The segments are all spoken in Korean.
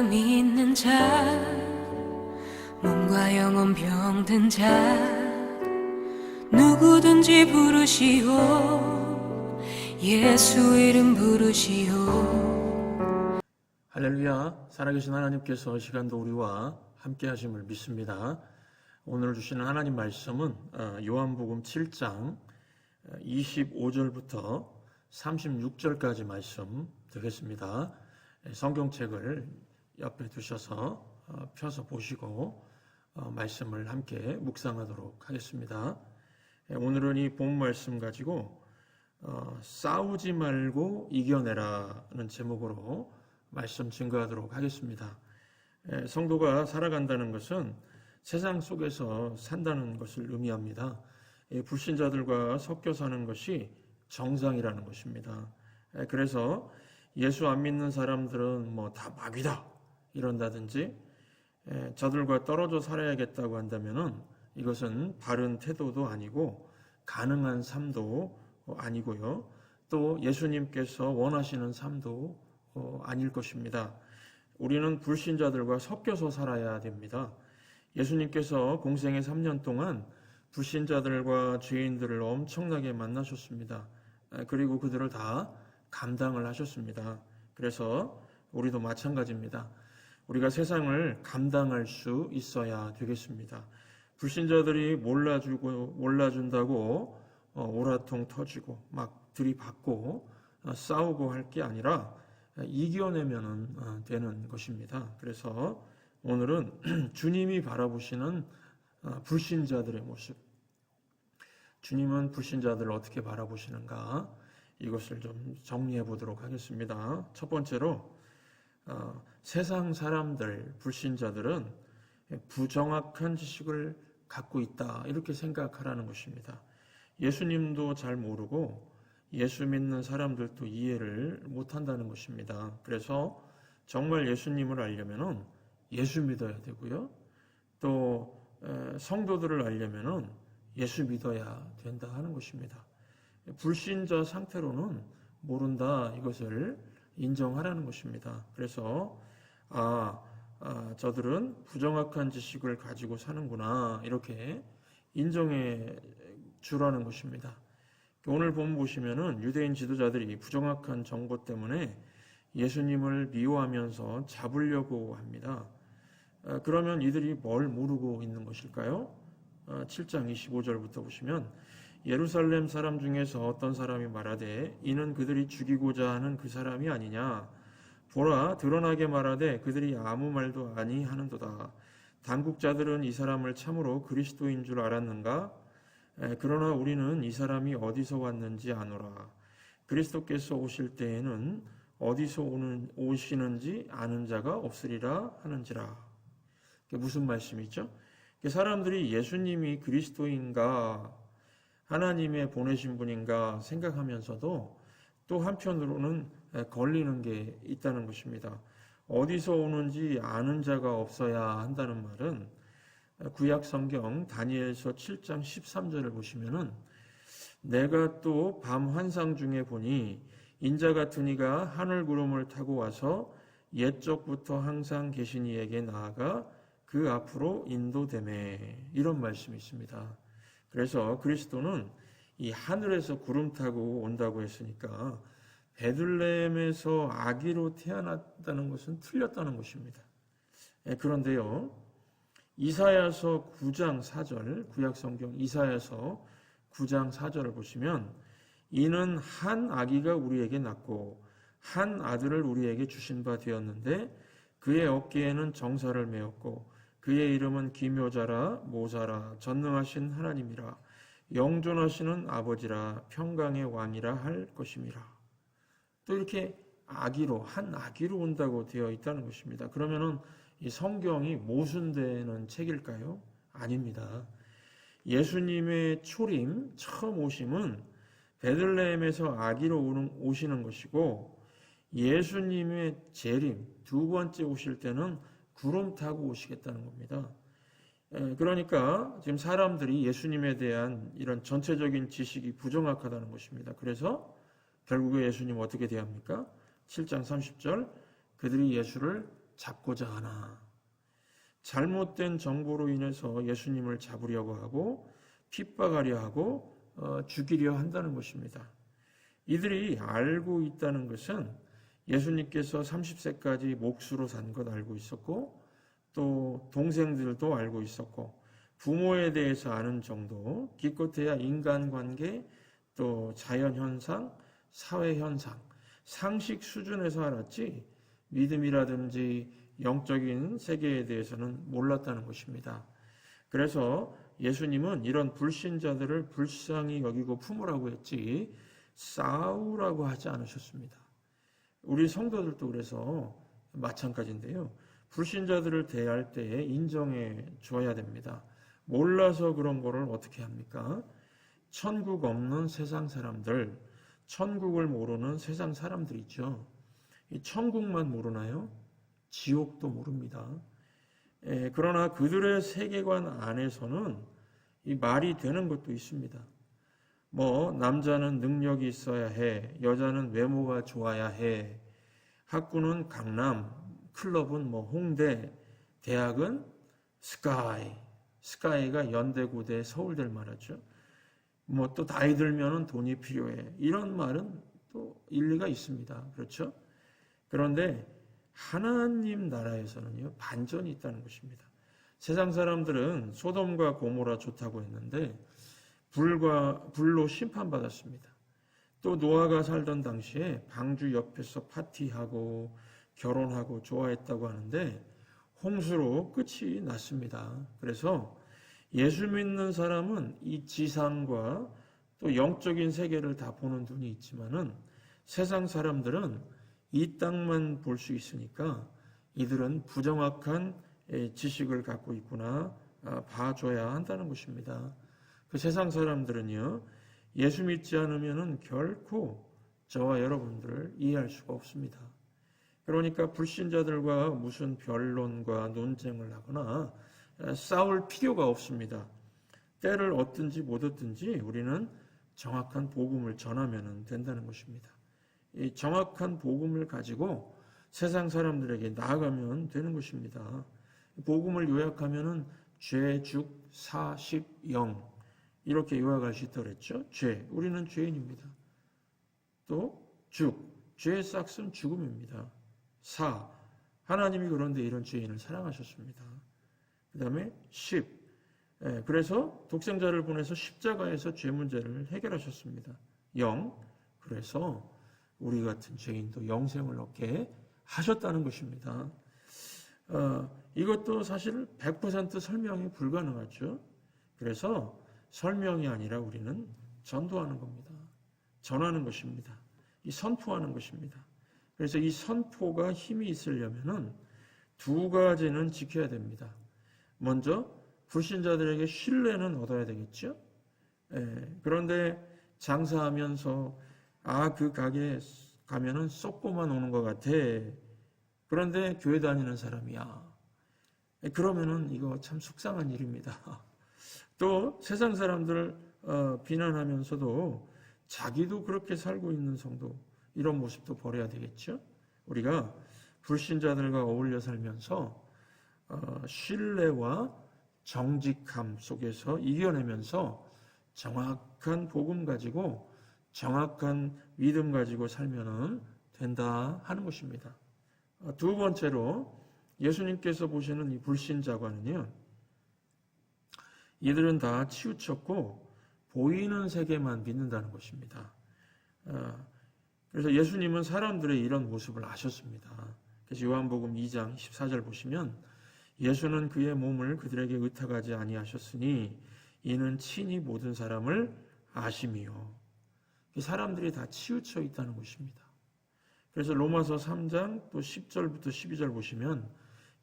마음이 있는 자, 몸과 영혼 병든 자, 누구든지 부르시오. 예수 이름 부르시오. 할렐루야. 살아계신 하나님께서 시간도 우리와 함께 하심을 믿습니다. 오늘 주시는 하나님 말씀은 요한복음 7장 25절부터 36절까지 말씀 되겠습니다. 성경책을 옆에 두셔서 펴서 보시고 말씀을 함께 묵상하도록 하겠습니다. 오늘은 이 본 말씀 가지고 싸우지 말고 이겨내라는 제목으로 말씀 증거하도록 하겠습니다. 성도가 살아간다는 것은 세상 속에서 산다는 것을 의미합니다. 불신자들과 섞여 사는 것이 정상이라는 것입니다. 그래서 예수 안 믿는 사람들은 다 마귀다 이런다든지 저들과 떨어져 살아야겠다고 한다면은 이것은 바른 태도도 아니고 가능한 삶도 아니고요. 또 예수님께서 원하시는 삶도 아닐 것입니다. 우리는 불신자들과 섞여서 살아야 됩니다. 예수님께서 공생의 3년 동안 불신자들과 죄인들을 엄청나게 만나셨습니다. 그리고 그들을 다 감당을 하셨습니다. 그래서 우리도 마찬가지입니다. 우리가 세상을 감당할 수 있어야 되겠습니다. 불신자들이 몰라준다고 오라통 터지고 막 들이받고 싸우고 할 게 아니라 이겨내면 되는 것입니다. 그래서 오늘은 주님이 바라보시는 불신자들의 모습, 주님은 불신자들을 어떻게 바라보시는가, 이것을 좀 정리해 보도록 하겠습니다. 첫 번째로 세상 사람들, 불신자들은 부정확한 지식을 갖고 있다 이렇게 생각하라는 것입니다. 예수님도 잘 모르고 예수 믿는 사람들도 이해를 못한다는 것입니다. 그래서 정말 예수님을 알려면은 예수 믿어야 되고요. 또 성도들을 알려면은 예수 믿어야 된다 하는 것입니다. 불신자 상태로는 모른다 이것을 인정하라는 것입니다. 그래서 저들은 부정확한 지식을 가지고 사는구나 이렇게 인정해 주라는 것입니다. 오늘 본문 보시면은 유대인 지도자들이 부정확한 정보 때문에 예수님을 미워하면서 잡으려고 합니다. 그러면 이들이 뭘 모르고 있는 것일까요? 7장 25절부터 보시면 예루살렘 사람 중에서 어떤 사람이 말하되 이는 그들이 죽이고자 하는 그 사람이 아니냐. 보라 드러나게 말하되 그들이 아무 말도 아니하는도다. 당국자들은 이 사람을 참으로 그리스도인 줄 알았는가? 그러나 우리는 이 사람이 어디서 왔는지 아노라. 그리스도께서 오실 때에는 어디서 오시는지 아는 자가 없으리라 하는지라. 무슨 말씀이죠? 사람들이 예수님이 그리스도인가 하나님의 보내신 분인가 생각하면서도 또 한편으로는 걸리는 게 있다는 것입니다. 어디서 오는지 아는 자가 없어야 한다는 말은 구약 성경 다니엘서 7장 13절을 보시면은 내가 또 밤 환상 중에 보니 인자 같은 이가 하늘 구름을 타고 와서 옛적부터 항상 계신 이에게 나아가 그 앞으로 인도되매 이런 말씀이 있습니다. 그래서 그리스도는 이 하늘에서 구름 타고 온다고 했으니까 베들레헴에서 아기로 태어났다는 것은 틀렸다는 것입니다. 그런데요, 이사야서 9장 4절, 구약성경 이사야서 9장 4절을 보시면 이는 한 아기가 우리에게 낳고 한 아들을 우리에게 주신 바 되었는데 그의 어깨에는 정사를 메었고 그의 이름은 기묘자라 모사라 전능하신 하나님이라 영존하시는 아버지라 평강의 왕이라 할 것임이라. 또 이렇게 한 아기로 온다고 되어 있다는 것입니다. 그러면은 이 성경이 모순되는 책일까요? 아닙니다. 예수님의 초림, 처음 오심은 베들레헴에서 아기로 오시는 것이고 예수님의 재림, 두 번째 오실 때는 구름 타고 오시겠다는 겁니다. 그러니까 지금 사람들이 예수님에 대한 이런 전체적인 지식이 부정확하다는 것입니다. 그래서 결국에 예수님 어떻게 대합니까? 7장 30절 그들이 예수를 잡고자 하나. 잘못된 정보로 인해서 예수님을 잡으려고 하고 핍박하려 하고 죽이려 한다는 것입니다. 이들이 알고 있다는 것은 예수님께서 30세까지 몫으로 산 것 알고 있었고 또 동생들도 알고 있었고 부모에 대해서 아는 정도, 기껏해야 인간관계, 또 자연현상, 사회현상, 상식 수준에서 알았지 믿음이라든지 영적인 세계에 대해서는 몰랐다는 것입니다. 그래서 예수님은 이런 불신자들을 불쌍히 여기고 품으라고 했지 싸우라고 하지 않으셨습니다. 우리 성도들도 그래서 마찬가지인데요. 불신자들을 대할 때에 인정해 줘야 됩니다. 몰라서 그런 거를 어떻게 합니까? 천국 없는 세상 사람들, 천국을 모르는 세상 사람들이죠. 이 천국만 모르나요? 지옥도 모릅니다. 그러나 그들의 세계관 안에서는 이 말이 되는 것도 있습니다. 남자는 능력이 있어야 해, 여자는 외모가 좋아야 해, 학구는 강남, 클럽은 홍대, 대학은 스카이가 연대고대 서울대를 말하죠. 또 나이 들면은 돈이 필요해. 이런 말은 또 일리가 있습니다. 그렇죠? 그런데 하나님 나라에서는요, 반전이 있다는 것입니다. 세상 사람들은 소돔과 고모라 좋다고 했는데 불로 심판받았습니다. 또 노아가 살던 당시에 방주 옆에서 파티하고 결혼하고 좋아했다고 하는데 홍수로 끝이 났습니다. 그래서 예수 믿는 사람은 이 지상과 또 영적인 세계를 다 보는 눈이 있지만은 세상 사람들은 이 땅만 볼 수 있으니까 이들은 부정확한 지식을 갖고 있구나 봐줘야 한다는 것입니다. 그 세상 사람들은요, 예수 믿지 않으면은 결코 저와 여러분들을 이해할 수가 없습니다. 그러니까 불신자들과 무슨 변론과 논쟁을 하거나 싸울 필요가 없습니다. 때를 얻든지 못 얻든지 우리는 정확한 복음을 전하면 된다는 것입니다. 이 정확한 복음을 가지고 세상 사람들에게 나아가면 되는 것입니다. 복음을 요약하면은 죄, 죽, 사, 십, 영 이렇게 요약할 수 있다고 그랬죠. 죄, 우리는 죄인입니다. 또 죽, 죄의 싹은 죽음입니다. 사, 하나님이 그런데 이런 죄인을 사랑하셨습니다. 그 다음에 십, 그래서 독생자를 보내서 십자가에서 죄 문제를 해결하셨습니다. 영, 그래서 우리 같은 죄인도 영생을 얻게 하셨다는 것입니다. 이것도 사실 100% 설명이 불가능하죠. 그래서 설명이 아니라 우리는 전도하는 겁니다. 전하는 것입니다. 이 선포하는 것입니다. 그래서 이 선포가 힘이 있으려면은 두 가지는 지켜야 됩니다. 먼저 불신자들에게 신뢰는 얻어야 되겠죠. 그런데 장사하면서 그 가게 가면은 썩고만 오는 것 같아. 그런데 교회 다니는 사람이야. 그러면은 이거 참 속상한 일입니다. 또 세상 사람들 비난하면서도 자기도 그렇게 살고 있는 성도, 이런 모습도 버려야 되겠죠. 우리가 불신자들과 어울려 살면서 신뢰와 정직함 속에서 이겨내면서 정확한 복음 가지고 정확한 믿음 가지고 살면 된다 하는 것입니다. 두 번째로 예수님께서 보시는 이 불신자관은요, 이들은 다 치우쳤고 보이는 세계만 믿는다는 것입니다. 그래서 예수님은 사람들의 이런 모습을 아셨습니다. 그래서 요한복음 2장 14절 보시면 예수는 그의 몸을 그들에게 의탁하지 아니하셨으니 이는 친히 모든 사람을 아심이요. 사람들이 다 치우쳐 있다는 것입니다. 그래서 로마서 3장 또 10절부터 12절 보시면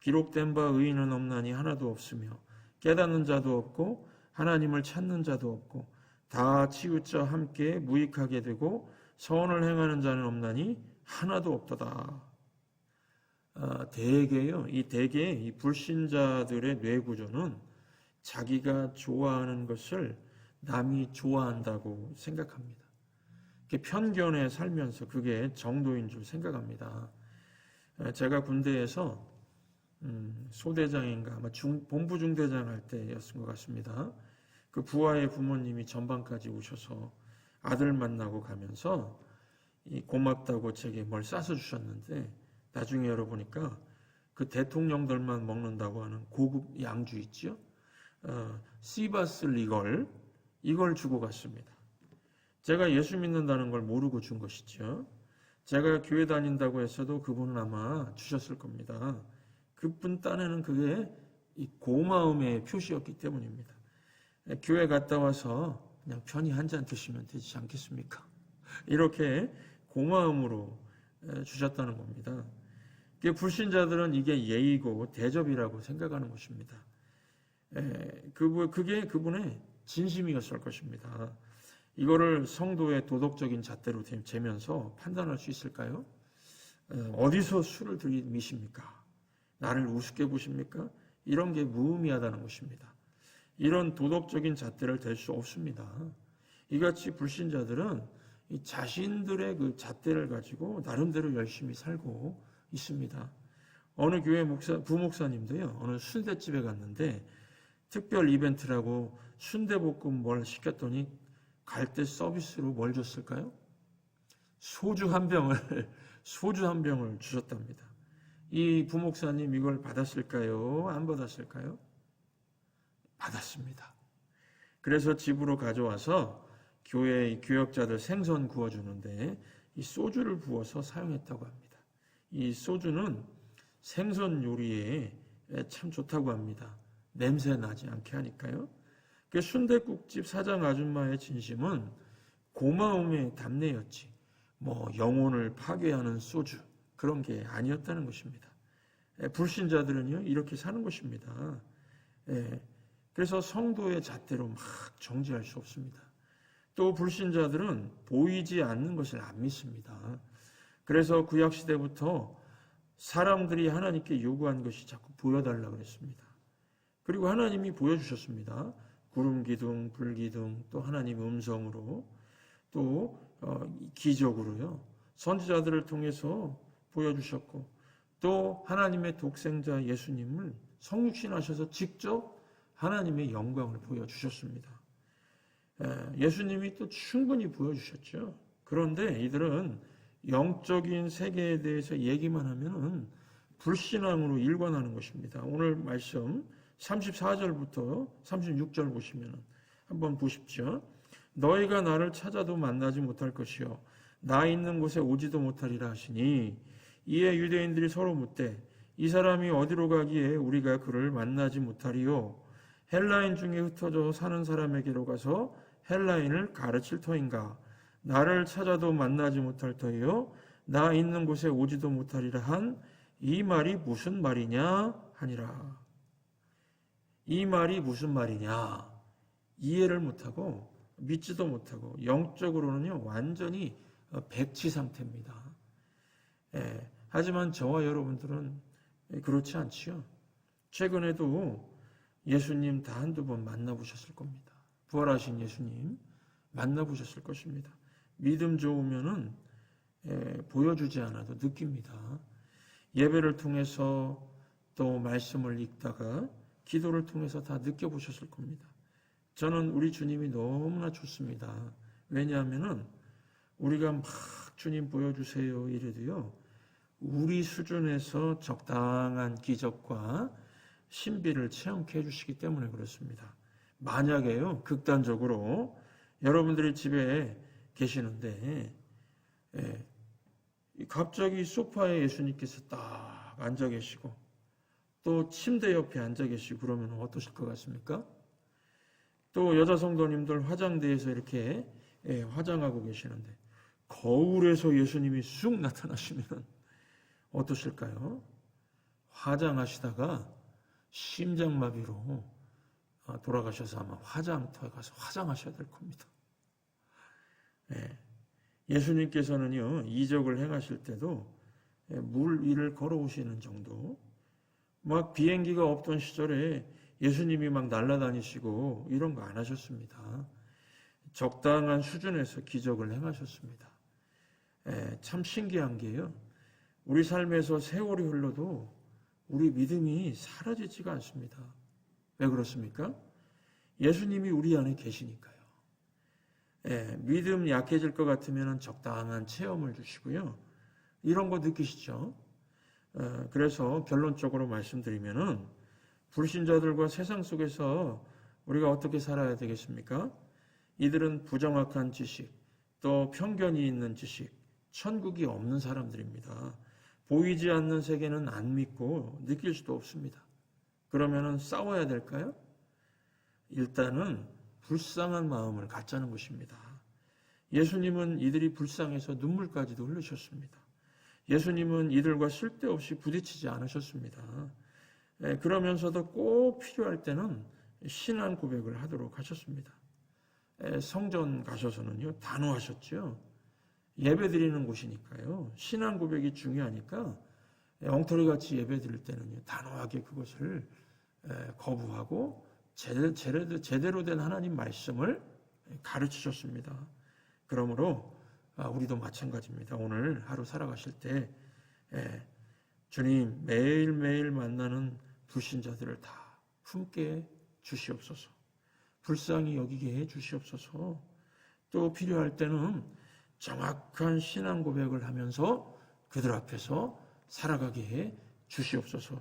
기록된 바 의인은 없나니 하나도 없으며 깨닫는 자도 없고 하나님을 찾는 자도 없고 다 치우쳐 함께 무익하게 되고 선을 행하는 자는 없나니 하나도 없도다. 대개요, 이 불신자들의 뇌 구조는 자기가 좋아하는 것을 남이 좋아한다고 생각합니다. 편견에 살면서 그게 정도인 줄 생각합니다. 제가 군대에서 소대장인가 아마 본부 중대장 할 때였던 것 같습니다. 그 부하의 부모님이 전방까지 오셔서 아들 만나고 가면서 고맙다고 제게 뭘 싸서 주셨는데 나중에 열어보니까 그 대통령들만 먹는다고 하는 고급 양주 있죠? 시바스 리걸 이걸 주고 갔습니다. 제가 예수 믿는다는 걸 모르고 준 것이죠. 제가 교회 다닌다고 했어도 그분은 아마 주셨을 겁니다. 그분 딴에는 그게 이 고마움의 표시였기 때문입니다. 교회 갔다 와서 그냥 편히 한 잔 드시면 되지 않겠습니까? 이렇게 고마움으로 주셨다는 겁니다. 불신자들은 이게 예의고 대접이라고 생각하는 것입니다. 그게 그분의 진심이었을 것입니다. 이거를 성도의 도덕적인 잣대로 재면서 판단할 수 있을까요? 어디서 술을 들이미십니까? 나를 우습게 보십니까? 이런 게 무의미하다는 것입니다. 이런 도덕적인 잣대를 댈 수 없습니다. 이같이 불신자들은 자신들의 그 잣대를 가지고 나름대로 열심히 살고 있습니다. 어느 교회 부목사님도요, 어느 순대집에 갔는데 특별 이벤트라고 순대볶음 뭘 시켰더니 갈 때 서비스로 뭘 줬을까요? 소주 한 병을 주셨답니다. 이 부목사님 이걸 받았을까요? 안 받았을까요? 받았습니다. 그래서 집으로 가져와서 교회 교역자들 생선 구워주는데 이 소주를 부어서 사용했다고 합니다. 이 소주는 생선 요리에 참 좋다고 합니다. 냄새 나지 않게 하니까요. 그 순댓국집 사장 아줌마의 진심은 고마움의 답례였지 영혼을 파괴하는 소주 그런 게 아니었다는 것입니다. 불신자들은요 이렇게 사는 것입니다. 그래서 성도의 잣대로 막 정죄할 수 없습니다. 또 불신자들은 보이지 않는 것을 안 믿습니다. 그래서 구약시대부터 사람들이 하나님께 요구한 것이 자꾸 보여달라고 그랬습니다. 그리고 하나님이 보여주셨습니다. 구름 기둥, 불 기둥, 또 하나님 음성으로, 또 기적으로요. 선지자들을 통해서 보여주셨고, 또 하나님의 독생자 예수님을 성육신하셔서 직접 하나님의 영광을 보여주셨습니다. 예수님이 또 충분히 보여주셨죠. 그런데 이들은 영적인 세계에 대해서 얘기만 하면은 불신앙으로 일관하는 것입니다. 오늘 말씀 34절부터 36절 보시면 한번 보십시오. 너희가 나를 찾아도 만나지 못할 것이요 나 있는 곳에 오지도 못하리라 하시니 이에 유대인들이 서로 묻되 이 사람이 어디로 가기에 우리가 그를 만나지 못하리요 헬라인 중에 흩어져 사는 사람에게로 가서 헬라인을 가르칠 터인가 나를 찾아도 만나지 못할 터이요 나 있는 곳에 오지도 못하리라 한 이 말이 무슨 말이냐 하니라. 이 말이 무슨 말이냐 이해를 못하고 믿지도 못하고 영적으로는요 완전히 백치 상태입니다. 하지만 저와 여러분들은 그렇지 않지요. 최근에도 예수님 다 한두 번 만나보셨을 겁니다. 부활하신 예수님 만나보셨을 것입니다. 믿음 좋으면은 보여주지 않아도 느낍니다. 예배를 통해서 또 말씀을 읽다가 기도를 통해서 다 느껴보셨을 겁니다. 저는 우리 주님이 너무나 좋습니다. 왜냐하면은 우리가 막 주님 보여주세요 이래도요 우리 수준에서 적당한 기적과 신비를 체험케 해주시기 때문에 그렇습니다. 만약에요 극단적으로 여러분들이 집에 계시는데 갑자기 소파에 예수님께서 딱 앉아 계시고 또 침대 옆에 앉아 계시고 그러면 어떠실 것 같습니까? 또 여자 성도님들 화장대에서 이렇게 화장하고 계시는데 거울에서 예수님이 쑥 나타나시면 어떠실까요? 화장하시다가 심장마비로 돌아가셔서 아마 화장터에 가서 화장하셔야 될 겁니다. 예수님께서는요 이적을 행하실 때도 물 위를 걸어오시는 정도 막 비행기가 없던 시절에 예수님이 막 날아다니시고 이런 거 안 하셨습니다. 적당한 수준에서 기적을 행하셨습니다. 참 신기한 게요 우리 삶에서 세월이 흘러도 우리 믿음이 사라지지가 않습니다. 왜 그렇습니까? 예수님이 우리 안에 계시니까요. 믿음 약해질 것 같으면 적당한 체험을 주시고요. 이런 거 느끼시죠? 그래서 결론적으로 말씀드리면은 불신자들과 세상 속에서 우리가 어떻게 살아야 되겠습니까? 이들은 부정확한 지식, 또 편견이 있는 지식, 천국이 없는 사람들입니다. 보이지 않는 세계는 안 믿고 느낄 수도 없습니다. 그러면은 싸워야 될까요? 일단은 불쌍한 마음을 갖자는 것입니다. 예수님은 이들이 불쌍해서 눈물까지도 흘리셨습니다. 예수님은 이들과 쓸데없이 부딪히지 않으셨습니다. 그러면서도 꼭 필요할 때는 신앙 고백을 하도록 하셨습니다. 성전 가셔서는요, 단호하셨죠. 예배 드리는 곳이니까요. 신앙 고백이 중요하니까 엉터리같이 예배 드릴 때는요, 단호하게 그것을 거부하고 제대로 된 하나님 말씀을 가르치셨습니다. 그러므로 우리도 마찬가지입니다. 오늘 하루 살아가실 때 주님 매일매일 만나는 불신자들을 다 품게 주시옵소서. 불쌍히 여기게 해 주시옵소서. 또 필요할 때는 정확한 신앙 고백을 하면서 그들 앞에서 살아가게 해 주시옵소서.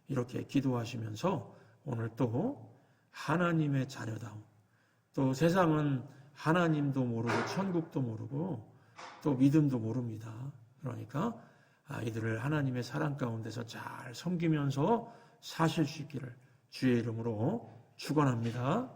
이렇게 기도하시면서 오늘 또 하나님의 자녀다움, 또 세상은 하나님도 모르고 천국도 모르고 또 믿음도 모릅니다. 그러니까 이들을 하나님의 사랑 가운데서 잘 섬기면서 사실 수 있기를 주의 이름으로 축원합니다.